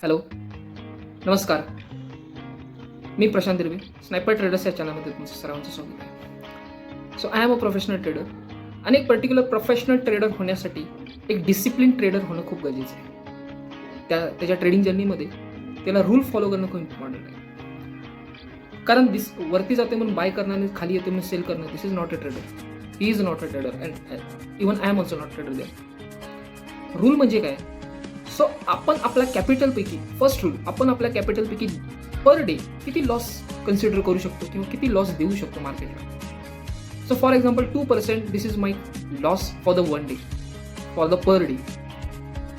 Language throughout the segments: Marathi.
हॅलो, नमस्कार. मी प्रशांत दिर्वे, स्नायपर ट्रेडर्स या चॅनलमध्ये तुमचं सर्वांचं स्वागत आहे. So I am a professional trader आणि एक पर्टिक्युलर प्रोफेशनल ट्रेडर होण्यासाठी एक डिसिप्लिन ट्रेडर होणं खूप गरजेचं आहे. त्याच्या ट्रेडिंग जर्नीमध्ये त्याला रूल फॉलो करणं खूप इम्पॉर्टंट आहे. कारण वरती जाते म्हणून बाय करणं आणि खाली येते म्हणून सेल करणं, this is not a trader. He is not a trader and even I am also not trader there. Rule म्हणजे काय? सो आपण आपल्या कॅपिटलपैकी फर्स्ट रूल, आपण आपल्या कॅपिटलपैकी पर डे किती लॉस कन्सिडर करू शकतो किंवा किती लॉस देऊ शकतो मार्केटला. So for example 2% this is my loss for the one day, for the per day.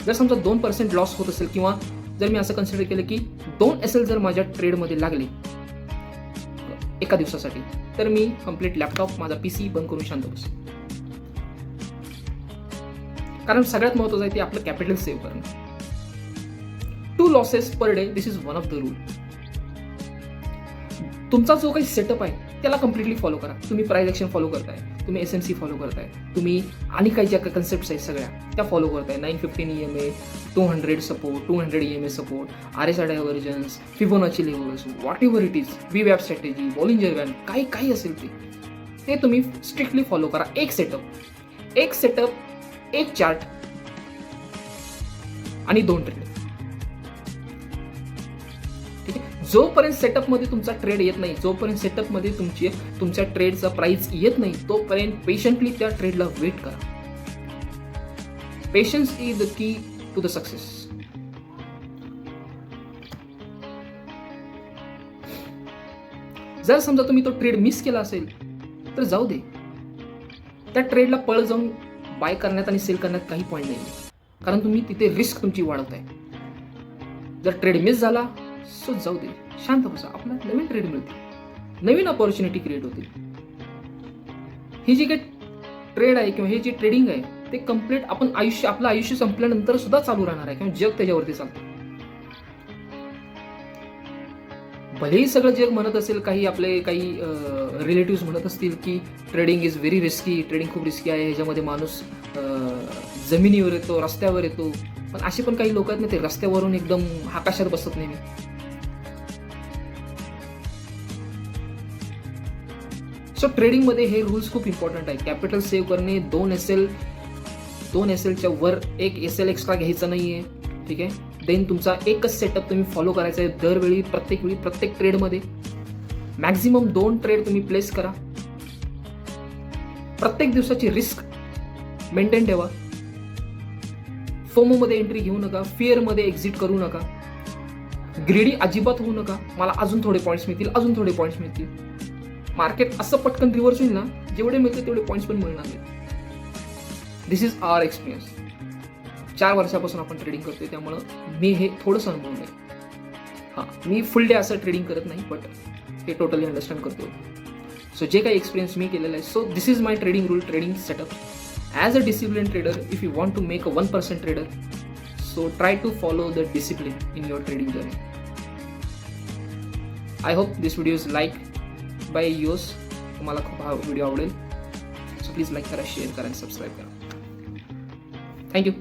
जर समजा 2% लॉस होत असेल किंवा जर मी असं कन्सिडर केलं की 2 SL जर माझ्या ट्रेडमध्ये लागले एका दिवसासाठी, तर मी कम्प्लीट लॅपटॉप, माझा PC बंद करून शांत बसेल. कारण सगळ्यात महत्त्वाचं आहे ते आपलं कॅपिटल सेव्ह करणं. 2 losses per day, this is one of the rule. तुमचा जो काही सेटअप आहे त्याला कम्प्लिटली फॉलो करा. तुम्ही प्राइस ॲक्शन फॉलो करताय, तुम्ही SMC फॉलो करताय, तुम्ही आणि काही ज्या कन्सेप्ट्स आहेत सगळ्या त्या फॉलो करताय. 915 EMA, 200 support, 200 EMA support, RSI divergence, Fibonacci levels, what ever it is, VWAP strategy, Bollinger band, काही असेल ते तुम्ही स्ट्रिक्टली फॉलो करा. एक सेटअप, एक चार्ट आणि 2 ट्रेड. ठीक आहे. जोपर्यंत सेटअपमध्ये तुमचा ट्रेड येत नाही, जोपर्यंत सेटअपमध्ये तुमच्या ट्रेडचा प्राइस येत नाही, तोपर्यंत पेशंटली त्या ट्रेडला वेट करा. Patience is the key to the success. जर समजा तुम्ही तो ट्रेड मिस केला असेल तर जाऊ दे. त्या ट्रेडला पळ जाऊन बाय करण्यात आणि सेल करण्यात काही पॉईंट नाही, कारण तुम्ही तिथे रिस्क तुमची वाढवताय. जर ट्रेड मिस झाला सो जाऊ दे, शांत बसा, आपल्याला नवीन ट्रेड मिळतील, नवीन अपॉर्च्युनिटी क्रिएट होतील. ही जी काही ट्रेड आहे किंवा हे जे ट्रेडिंग आहे ते कम्प्लीट आपलं आयुष्य संपल्यानंतर सुद्धा चालू राहणार आहे किंवा जग त्याच्यावरती चालतं. भलेही सगळं जग म्हणत असेल, काही रिलेटिव्स म्हणत असतील की trading is very risky, trading खूप रिस्की आहे, ह्याच्यामध्ये माणूस जमिनीवर येतो, रस्त्यावर येतो. पण असे पण काही लोक आहेत ना, ते रस्त्यावरून एकदम आकाशात बसत नाही. सो ट्रेडिंगमध्ये हे रूल्स खूप इम्पॉर्टंट आहेत. कॅपिटल सेव्ह करणे, 2 SLच्या वर 1 SL एक्स्ट्रा घ्यायचा नाहीये. ठीक आहे. देन तुमचा एकच सेटअप तुम्ही फॉलो करायचा आहे दरवेळी, प्रत्येक ट्रेडमध्ये. मॅक्झिमम 2 ट्रेड तुम्ही प्लेस करा. प्रत्येक दिवसाची रिस्क मेंटेन ठेवा. फोमोमध्ये एंट्री घेऊ नका, फिअरमध्ये एक्झिट करू नका, ग्रीडी अजिबात होऊ नका. मला अजून थोडे पॉईंट्स मिळतील. मार्केट असं पटकन रिव्हर्स होईल ना, जेवढे मिळतील तेवढे पॉईंट्स पण मिळणार नाही. दिस इज आवर एक्सपिरियन्स. 4 वर्षापासून आपण ट्रेडिंग करतोय, त्यामुळं मी हे थोडंसं अनुभव आहे. मी फुल डे असं ट्रेडिंग करत नाही, बट हे टोटली अंडरस्टँड करतो. सो जे काही एक्सपिरियन्स मी केलेला आहे, so this is my trading rule, trading setup. As a discipline trader, if you want to make a 1% trader, so try to follow the discipline in your trading journey. I hope this video is like by yours. तुम्हाला खूप हा व्हिडिओ आवडेल. सो प्लीज लाईक करा, शेअर करा आणि सबस्क्राईब करा. थँक्यू.